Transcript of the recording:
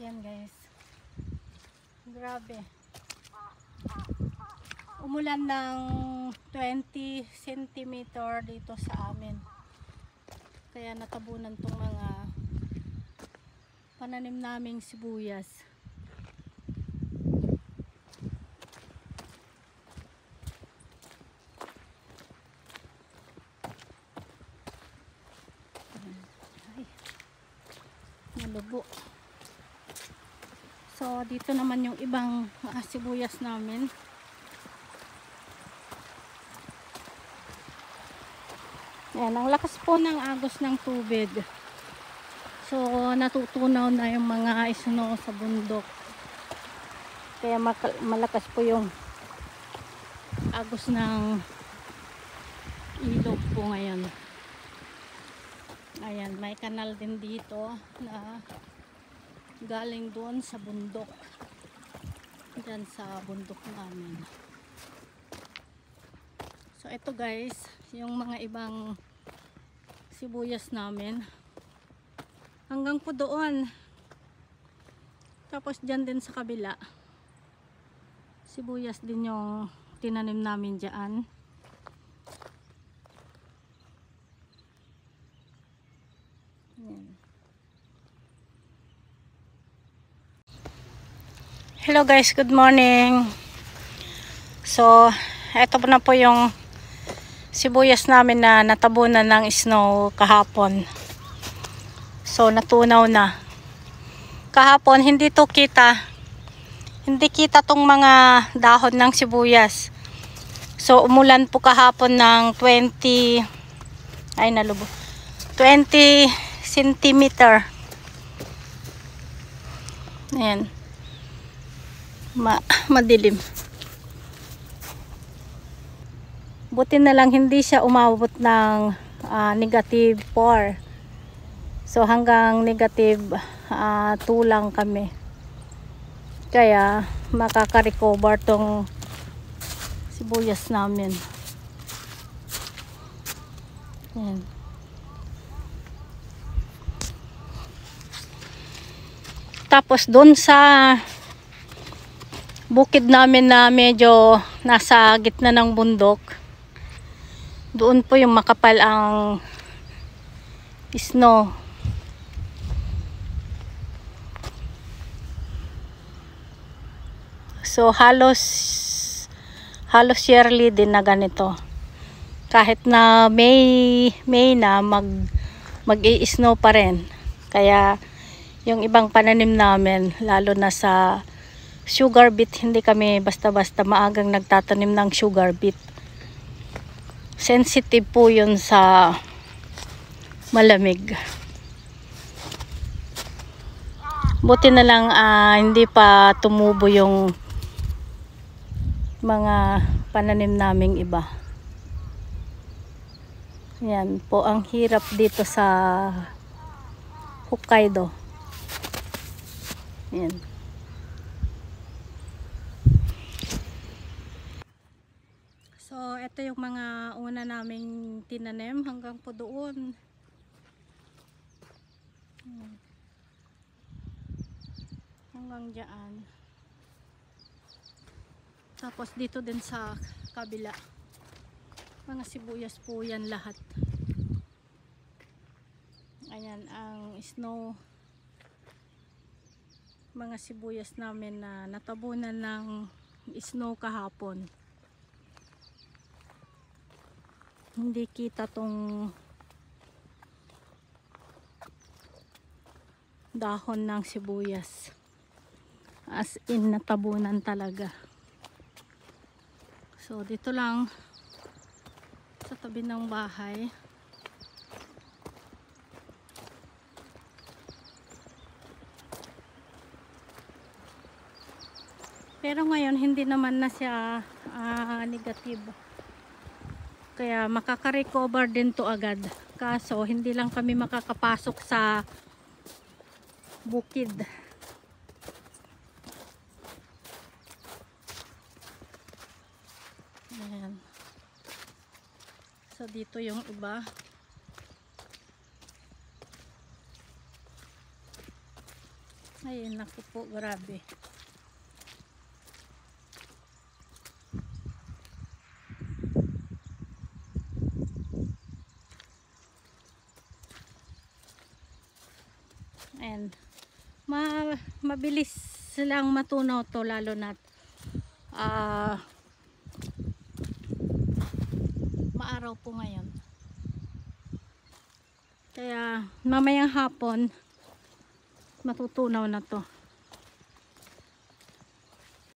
Yan guys. Grabe. Umulan ng 20 cm dito sa amin. Kaya natabunan tong mga pananim naming sibuyas. Ay, nalubo. So dito naman yung ibang sibuyas namin. Ayan, ang lakas po ng agos ng tubig. So natutunaw na yung mga snow sa bundok. Kaya malakas po yung agos ng ilog po ngayon. Ayan, may kanal din dito na galing doon sa bundok. Diyan sa bundok namin. So ito guys, yung mga ibang sibuyas namin. Hanggang po doon. Tapos dyan din sa kabila. Sibuyas din yung tinanim namin dyan. Ayan. Hello guys, good morning. So, eto na po yung sibuyas namin na natabunan ng snow kahapon. So natunaw na. Kahapon hindi to kita. Hindi kita tong mga dahon ng sibuyas. So umulan po kahapon ng 20 cm. Ayan. Madilim. Buti na lang hindi siya umabot ng negative 4. So hanggang negative 2 lang kami. Kaya makaka-recover tong sibuyas namin. Ayan. Tapos doon sa bukid namin na medyo nasa gitna ng bundok, doon po yung makapal ang snow. So halos yearly din na ganito. Kahit na May na mag-i-snow pa rin. Kaya yung ibang pananim namin, lalo na sa sugar beet, hindi kami basta-basta maagang nagtatanim ng sugar beet. Sensitive po yun sa malamig. Buti na lang hindi pa tumubo yung mga pananim naming iba. Yan po ang hirap dito sa Hokkaido. Yan. So ito yung mga una naming tinanim hanggang po doon. Hanggang dyan. Tapos dito din sa kabila. Mga sibuyas po yan lahat. Ayan ang snow. Mga sibuyas namin na natabunan ng snow kahapon. Hindi kita tong dahon ng sibuyas. As in natabunan talaga. So dito lang sa tabi ng bahay. Pero ngayon hindi naman na siya negative. Kaya makaka-recover din to agad. Kaso hindi lang kami makakapasok sa bukid. Ayan. So dito yung iba. Ayun, naku po, grabe. And mabilis silang matunaw to, lalo na maaraw po ngayon. Kaya mamayang hapon matutunaw na to.